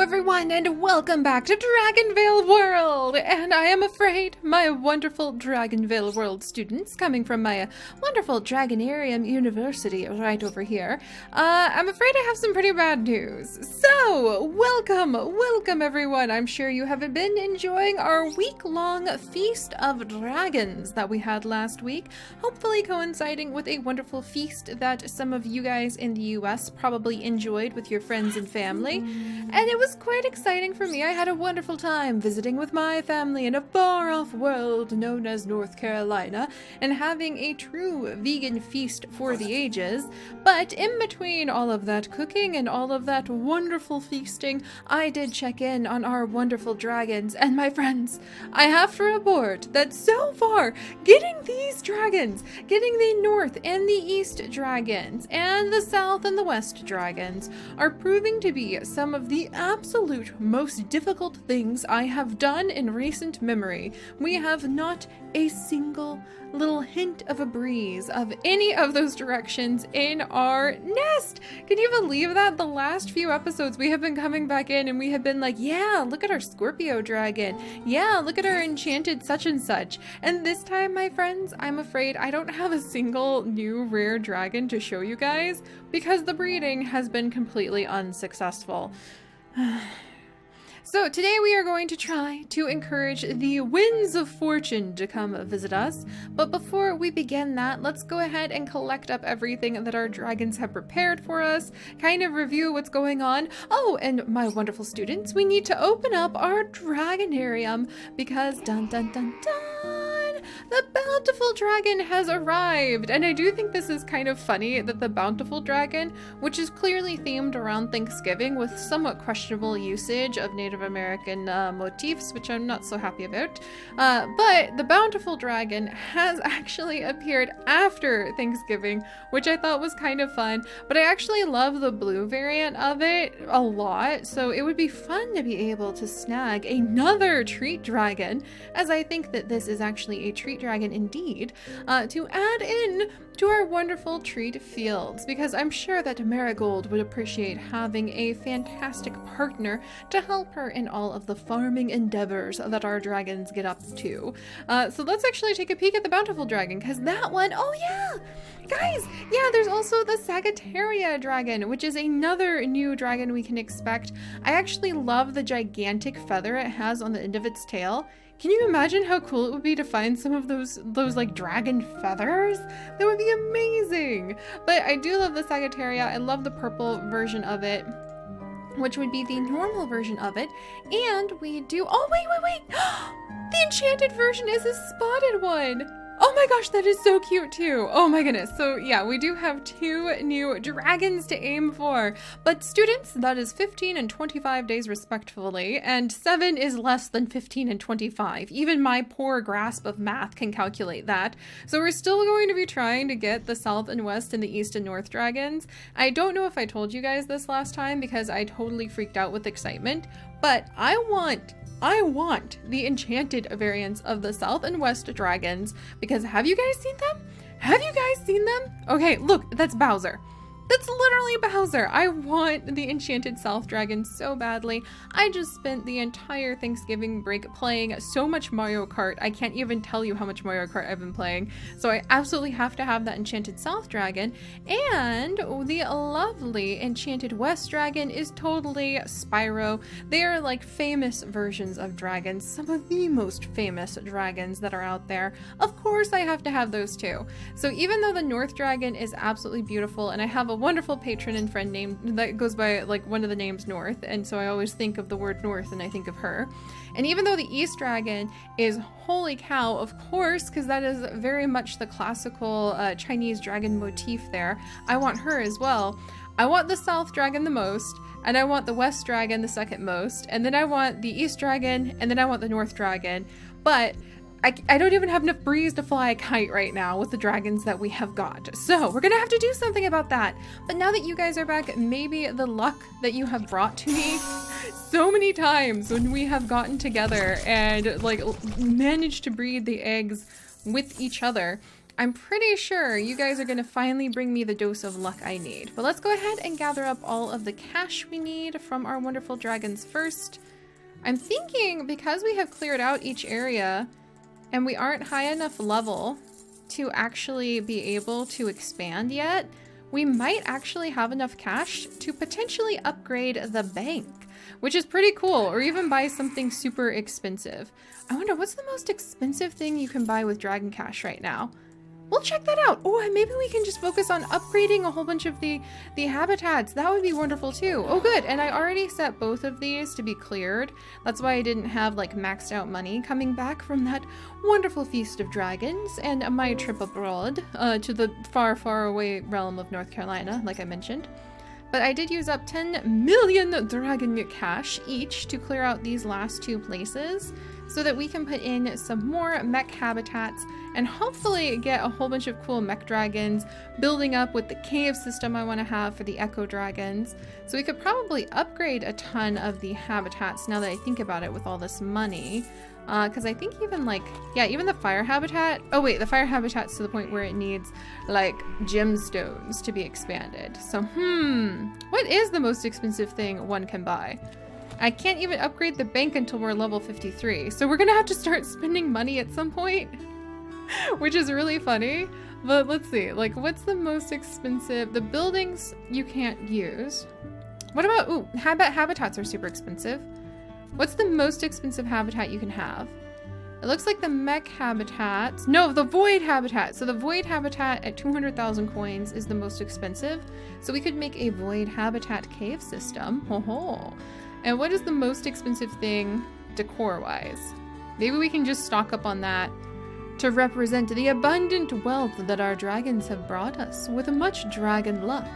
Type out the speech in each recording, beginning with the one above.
everyone, and welcome back to DragonVale World! And I am afraid my wonderful DragonVale World students, coming from my wonderful Dragonarium University right over here, I'm afraid I have some pretty bad news. So, welcome everyone! I'm sure you have been enjoying our week-long Feast of Dragons that we had last week, hopefully coinciding with a wonderful feast that some of you guys in the US probably enjoyed with your friends and family. And it was quite exciting for me. I had a wonderful time visiting with my family in a far-off world known as North Carolina and having a true vegan feast for the ages. But in between all of that cooking and all of that wonderful feasting, I did check in on our wonderful dragons. And my friends, I have to report that so far, getting these dragons, getting the North and the East dragons, and the South and the West dragons, are proving to be some of the absolute most difficult things I have done in recent memory. We have not a single little hint of a breeze of any of those directions in our nest. Can you believe that? The last few episodes we have been coming back in and we have been like, yeah, look at our Scorpio dragon. Yeah, look at our enchanted such and such. And this time, my friends, I'm afraid I don't have a single new rare dragon to show you guys because the breeding has been completely unsuccessful. So today we are going to try to encourage the winds of fortune to come visit us. But before we begin that, let's go ahead and collect up everything that our dragons have prepared for us, kind of review what's going on. Oh, and my wonderful students, we need to open up our Dragonarium because dun dun dun dun, the bountiful dragon has arrived. And I do think this is kind of funny that the bountiful dragon, which is clearly themed around Thanksgiving with somewhat questionable usage of Native American motifs, which I'm not so happy about, but the bountiful dragon has actually appeared after Thanksgiving, which I thought was kind of fun. But I actually love the blue variant of it a lot, so it would be fun to be able to snag another treat dragon, as I think that this is actually a treat dragon indeed, to add in to our wonderful treat fields, because I'm sure that Marigold would appreciate having a fantastic partner to help her in all of the farming endeavors that our dragons get up to. So let's actually take a peek at the bountiful dragon, because that one, oh yeah, guys, yeah, there's also the Sagittaria dragon, which is another new dragon we can expect. I actually love the gigantic feather it has on the end of its tail. Can you imagine how cool it would be to find some of those like dragon feathers? That would be amazing. But I do love the Sagittaria. I love the purple version of it, which would be the normal version of it. And we do, oh wait. The enchanted version is a spotted one. Oh my gosh, that is so cute too. Oh my goodness. So yeah, we do have two new dragons to aim for. But students, that is 15 and 25 days respectively, and 7 is less than 15 and 25. Even my poor grasp of math can calculate that. So we're still going to be trying to get the South and West and the East and North dragons. I don't know if I told you guys this last time because I totally freaked out with excitement, but I want the enchanted variants of the South and West dragons, because have you guys seen them? Have you guys seen them? Okay, look, that's Bowser. That's literally Bowser. I want the enchanted South dragon so badly. I just spent the entire Thanksgiving break playing so much Mario Kart. I can't even tell you how much Mario Kart I've been playing. So I absolutely have to have that enchanted South dragon. And the lovely enchanted West dragon is totally Spyro. They are like famous versions of dragons, some of the most famous dragons that are out there. Of course I have to have those too. So even though the North dragon is absolutely beautiful, and I have a wonderful patron and friend named that goes by like one of the names North, and so I always think of the word North and I think of her. And even though the East dragon is holy cow, of course, because that is very much the classical Chinese dragon motif there, I want her as well. I want the South dragon the most, and I want the West dragon the second most, and then I want the East dragon, and then I want the North dragon. But I don't even have enough breeze to fly a kite right now with the dragons that we have got. So we're gonna have to do something about that. But now that you guys are back, maybe the luck that you have brought to me so many times when we have gotten together and like managed to breed the eggs with each other, I'm pretty sure you guys are gonna finally bring me the dose of luck I need. But let's go ahead and gather up all of the cash we need from our wonderful dragons first. I'm thinking because we have cleared out each area and we aren't high enough level to actually be able to expand yet, we might actually have enough cash to potentially upgrade the bank, which is pretty cool, or even buy something super expensive. I wonder what's the most expensive thing you can buy with Dragon Cash right now? We'll check that out. Oh, and maybe we can just focus on upgrading a whole bunch of the habitats. That would be wonderful too. Oh, good. And I already set both of these to be cleared. That's why I didn't have like maxed out money coming back from that wonderful feast of dragons and my trip abroad to the far, far away realm of North Carolina, like I mentioned. But I did use up 10 million dragon cash each to clear out these last two places so that we can put in some more mech habitats and hopefully get a whole bunch of cool mech dragons, building up with the cave system I want to have for the echo dragons. So we could probably upgrade a ton of the habitats now that I think about it with all this money. Because I think even like, yeah, even the fire habitat, oh wait, the fire habitat's to the point where it needs like gemstones to be expanded. So, what is the most expensive thing one can buy? I can't even upgrade the bank until we're level 53. So we're gonna have to start spending money at some point, which is really funny. But let's see, like what's the most expensive? The buildings you can't use. What about, ooh, habitats are super expensive. What's the most expensive habitat you can have? It looks like the mech habitats. No, the void habitat. So the void habitat at 200,000 coins is the most expensive. So we could make a void habitat cave system. Ho ho. And what is the most expensive thing decor-wise? Maybe we can just stock up on that to represent the abundant wealth that our dragons have brought us with much dragon luck.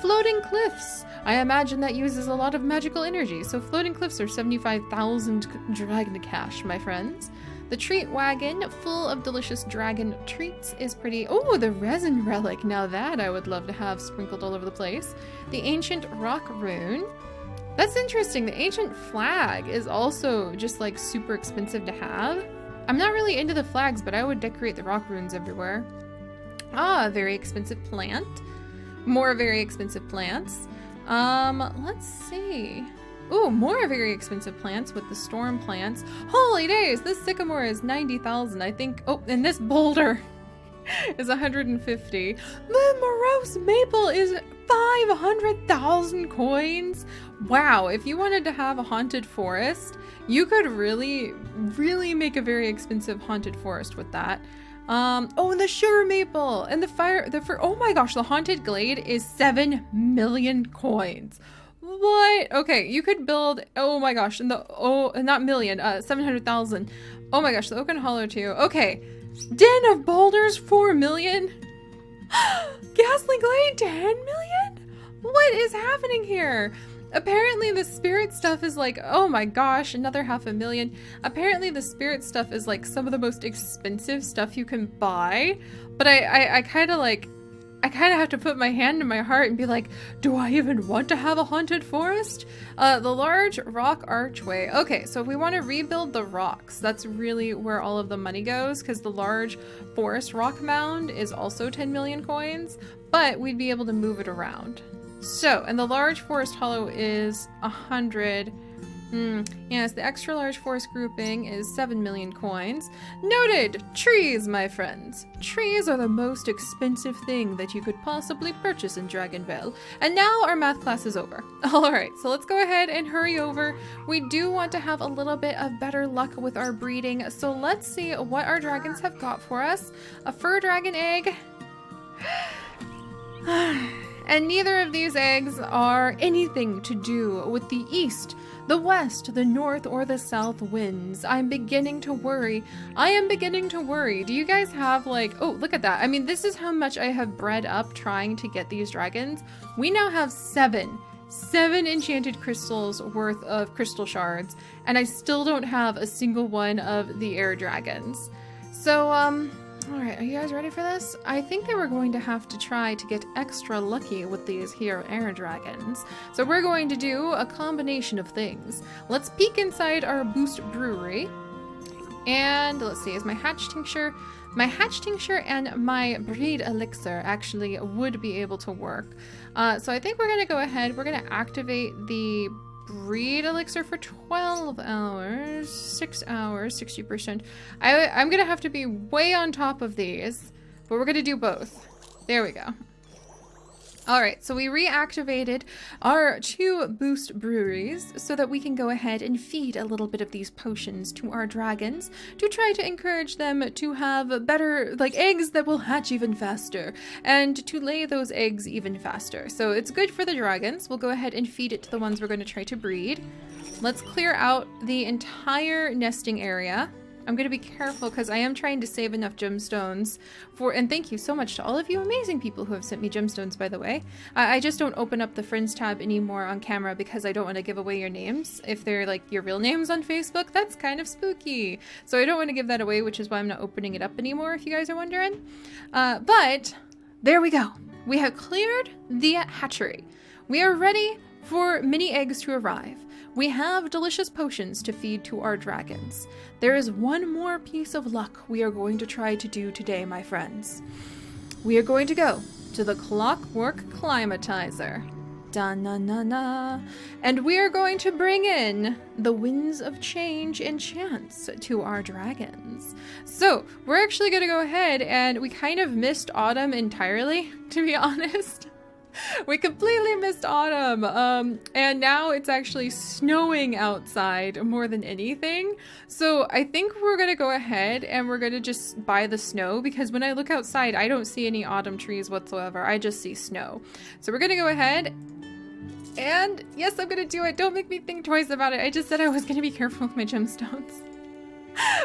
Floating cliffs. I imagine that uses a lot of magical energy, so floating cliffs are 75,000 dragon cash, my friends. The treat wagon, full of delicious dragon treats, is pretty. Oh, the resin relic. Now that I would love to have sprinkled all over the place. The ancient rock rune. That's interesting. The ancient flag is also just like super expensive to have. I'm not really into the flags, but I would decorate the rock runes everywhere. Ah, very expensive plant. More very expensive plants. Let's see. Ooh, more very expensive plants with the storm plants. Holy days, this sycamore is 90,000, I think. Oh, and this boulder is 150. The morose maple is 500,000 coins. Wow, if you wanted to have a haunted forest, you could really, really make a very expensive haunted forest with that. Oh, and the sugar maple and oh my gosh, the haunted glade is 7 million coins. What? Okay, you could build, oh my gosh, and not million, 700,000. Oh my gosh, the Oaken Hollow too. Okay, Den of Boulders, 4 million. Ghastly Glade, 10 million? What is happening here? Apparently the spirit stuff is like, oh my gosh, another 500,000. Apparently the spirit stuff is like some of the most expensive stuff you can buy. But I kind of have to put my hand in my heart and be like, do I even want to have a haunted forest? The large rock archway. Okay, so if we want to rebuild the rocks, that's really where all of the money goes, because the large forest rock mound is also 10 million coins, but we'd be able to move it around. So, and the large forest hollow is 100. Yes, the extra large forest grouping is 7 million coins. Noted! Trees, my friends. Trees are the most expensive thing that you could possibly purchase in DragonVale. And now our math class is over. Alright, so let's go ahead and hurry over. We do want to have a little bit of better luck with our breeding, so let's see what our dragons have got for us. A fur dragon egg. And neither of these eggs are anything to do with the east, the west, the north, or the south winds. I'm beginning to worry. I am beginning to worry. Do you guys have like, oh, look at that. I mean, this is how much I have bred up trying to get these dragons. We now have seven enchanted crystals worth of crystal shards, and I still don't have a single one of the air dragons. So, alright, are you guys ready for this? I think that we're going to have to try to get extra lucky with these here air dragons. So we're going to do a combination of things. Let's peek inside our Boost Brewery. And let's see, is my hatch tincture? My hatch tincture and my breed elixir actually would be able to work. So I think we're going to go ahead. We're going to activate the breed elixir for 12 hours, 6 hours, 60%. I'm going to have to be way on top of these, but we're going to do both. There we go. All right, so we reactivated our 2 boost breweries so that we can go ahead and feed a little bit of these potions to our dragons to try to encourage them to have better, like, eggs that will hatch even faster and to lay those eggs even faster. So it's good for the dragons. We'll go ahead and feed it to the ones we're going to try to breed. Let's clear out the entire nesting area. I'm going to be careful because I am trying to save enough gemstones for, and thank you so much to all of you amazing people who have sent me gemstones, by the way. I just don't open up the friends tab anymore on camera because I don't want to give away your names. If they're like your real names on Facebook, that's kind of spooky. So I don't want to give that away, which is why I'm not opening it up anymore, if you guys are wondering. But there we go. We have cleared the hatchery. We are ready for mini eggs to arrive. We have delicious potions to feed to our dragons. There is one more piece of luck we are going to try to do today, my friends. We are going to go to the clockwork climatizer. Da-na-na-na. And we are going to bring in the winds of change and chance to our dragons. So we're actually going to go ahead, and we kind of missed autumn entirely, to be honest. We completely missed autumn, and now it's actually snowing outside more than anything. So I think we're gonna go ahead and we're gonna just buy the snow, because when I look outside, I don't see any autumn trees whatsoever. I just see snow. So we're gonna go ahead, and yes, I'm gonna do it. Don't make me think twice about it. I just said I was gonna be careful with my gemstones.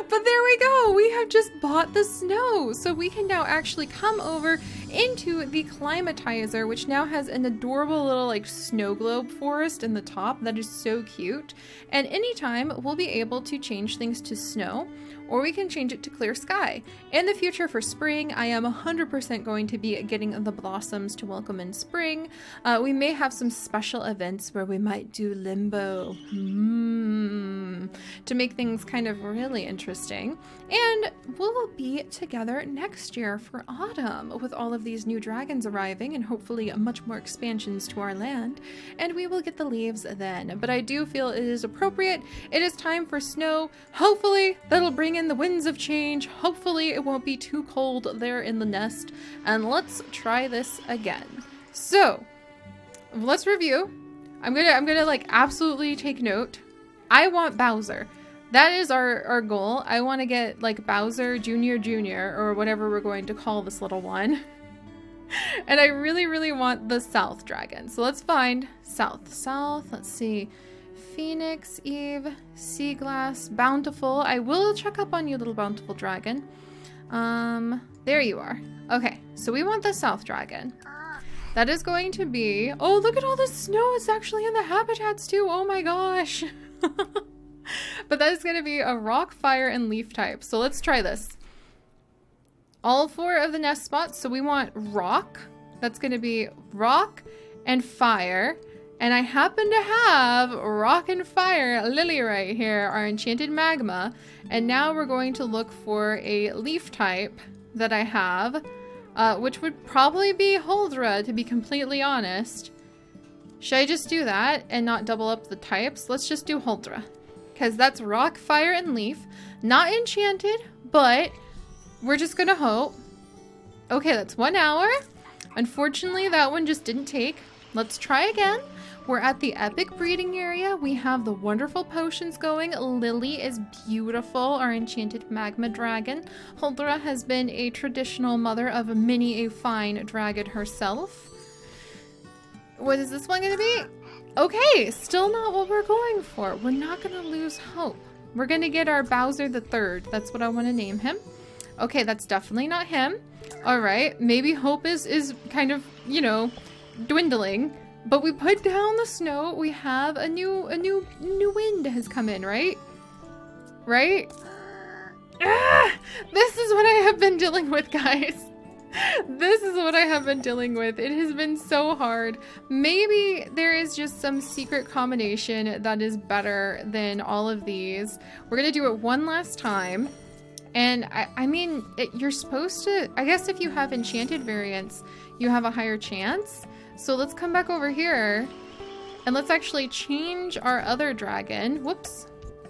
But there we go, we have just bought the snow, so we can now actually come over into the climatizer, which now has an adorable little like snow globe forest in the top that is so cute. And anytime we'll be able to change things to snow, or we can change it to clear sky. In the future for spring, I am 100% going to be getting the blossoms to welcome in spring. We may have some special events where we might do limbo to make things kind of really interesting. And we'll be together next year for autumn with all of these new dragons arriving and hopefully much more expansions to our land. And we will get the leaves then. But I do feel it is appropriate. It is time for snow. Hopefully that'll bring in the winds of change. Hopefully it won't be too cold there in the nest. And let's try this again. So let's review. I'm gonna like absolutely take note. I want Bowser. That is our goal. I want to get like Bowser Jr. or whatever we're going to call this little one. And I really, really want the South Dragon. So let's find South. Let's see. Phoenix, Eve, Sea Glass, Bountiful. I will check up on you, little Bountiful Dragon. There you are. Okay, so we want the South Dragon. That is going to be... Oh, look at all the snow. It's actually in the habitats too. Oh my gosh. But that is going to be a rock, fire, and leaf type. So let's try this. All 4 of the nest spots. So we want rock. That's going to be rock and fire. And I happen to have rock and fire lily right here, our enchanted magma. And now we're going to look for a leaf type that I have, which would probably be Huldra, to be completely honest. Should I just do that and not double up the types? Let's just do Huldra. Because that's rock, fire, and leaf. Not enchanted, but we're just gonna hope. Okay, that's 1 hour. Unfortunately, that one just didn't take. Let's try again. We're at the epic breeding area. We have the wonderful potions going. Lily is beautiful, our enchanted magma dragon. Huldra has been a traditional mother of many a fine dragon herself. What is this one gonna be? Okay, still not what we're going for. We're not gonna lose hope. We're gonna get our Bowser the Third. That's what I want to name him. Okay, that's definitely not him. All right, maybe hope is kind of, you know, dwindling. But we put down the snow. We have a new wind has come in, right? Right? Ah, this is what I have been dealing with, guys. This is what I have been dealing with. It has been so hard. Maybe there is just some secret combination that is better than all of these. We're gonna do it one last time. And I mean, you're supposed to, I guess if you have enchanted variants, you have a higher chance. So let's come back over here and let's actually change our other dragon. Whoops.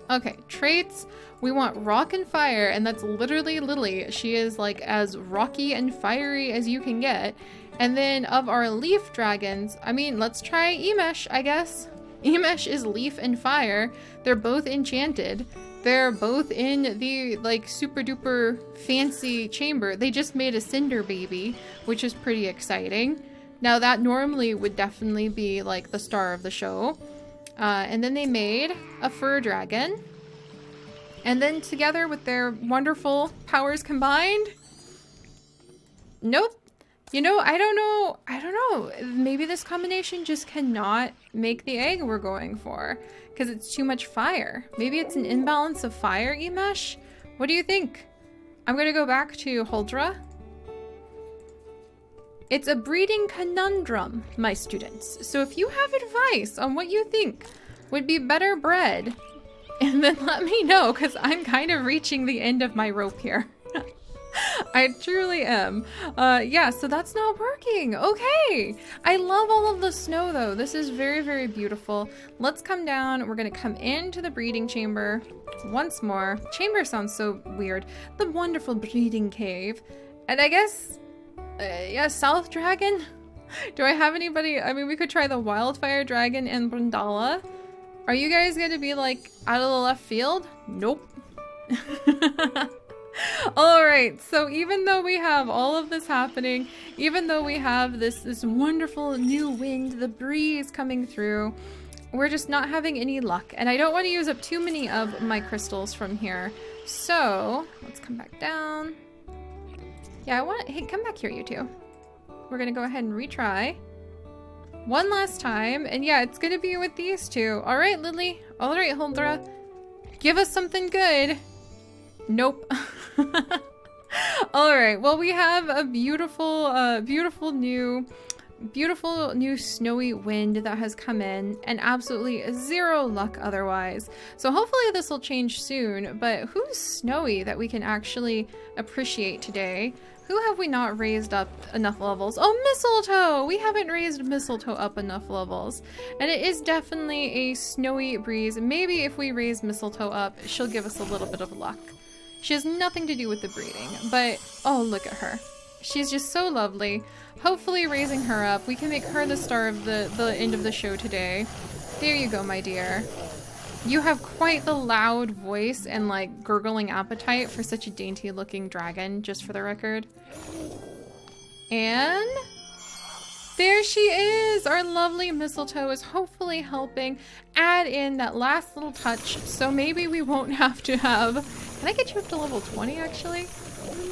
Okay, traits. We want rock and fire, and that's literally Lily. She is like as rocky and fiery as you can get. And then of our leaf dragons, I mean, let's try Emesh, I guess. Emesh is leaf and fire. They're both enchanted. They're both in the like super duper fancy chamber. They just made a cinder baby, which is pretty exciting. Now that normally would definitely be like the star of the show. And then they made a fur dragon. And then together with their wonderful powers combined, nope. You know, I don't know. Maybe this combination just cannot make the egg we're going for because it's too much fire. Maybe it's an imbalance of fire, Emesh? What do you think? I'm gonna go back to Huldra. It's a breeding conundrum, my students. So if you have advice on what you think would be better bred, and then let me know, because I'm kind of reaching the end of my rope here. I truly am. Yeah, so that's not working. Okay. I love all of the snow, though. This is very, very beautiful. Let's come down. We're going to come into the breeding chamber once more. Chamber sounds so weird. The wonderful breeding cave. And I guess, yeah, South Dragon? Do I have anybody? I mean, we could try the Wildfire Dragon and Brindala. Are you guys going to be like out of the left field? Nope. All right, so even though we have all of this happening, even though we have this wonderful new wind, the breeze coming through, we're just not having any luck. And I don't want to use up too many of my crystals from here. So let's come back down. Yeah, hey, come back here, you two. We're going to go ahead and retry. One last time, and yeah, it's gonna be with these two. All right, Lily. All right, Huldra. Give us something good. Nope. All right, well, we have a beautiful new snowy wind that has come in, and absolutely zero luck otherwise. So hopefully this will change soon, but who's snowy that we can actually appreciate today? Who have we not raised up enough levels? Oh, Mistletoe! We haven't raised Mistletoe up enough levels. And it is definitely a snowy breeze. Maybe if we raise Mistletoe up, she'll give us a little bit of luck. She has nothing to do with the breeding, but oh, look at her. She's just so lovely. Hopefully raising her up, we can make her the star of the end of the show today. There you go, my dear. You have quite the loud voice and like gurgling appetite for such a dainty looking dragon, just for the record. And there she is! Our lovely Mistletoe is hopefully helping add in that last little touch, so maybe we won't have to have... Can I get you up to level 20 actually?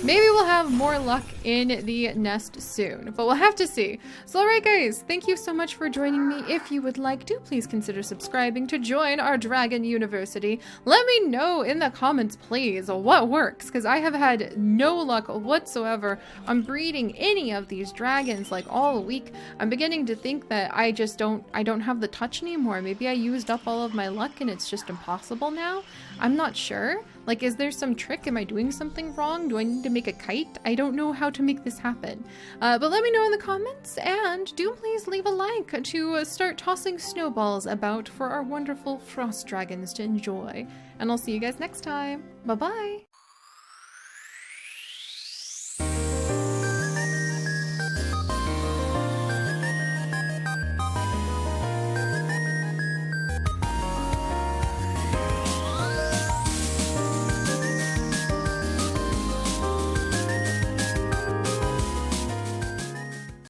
Maybe we'll have more luck in the nest soon, but we'll have to see. So alright guys, thank you so much for joining me. If you would like to, please consider subscribing to join our Dragon University. Let me know in the comments, please, what works, because I have had no luck whatsoever on breeding any of these dragons like all week. I'm beginning to think that I don't have the touch anymore. Maybe I used up all of my luck and it's just impossible now. I'm not sure. Like, is there some trick? Am I doing something wrong? Do I need to make a kite? I don't know how to make this happen. But let me know in the comments, and do please leave a like to start tossing snowballs about for our wonderful frost dragons to enjoy. And I'll see you guys next time. Bye-bye!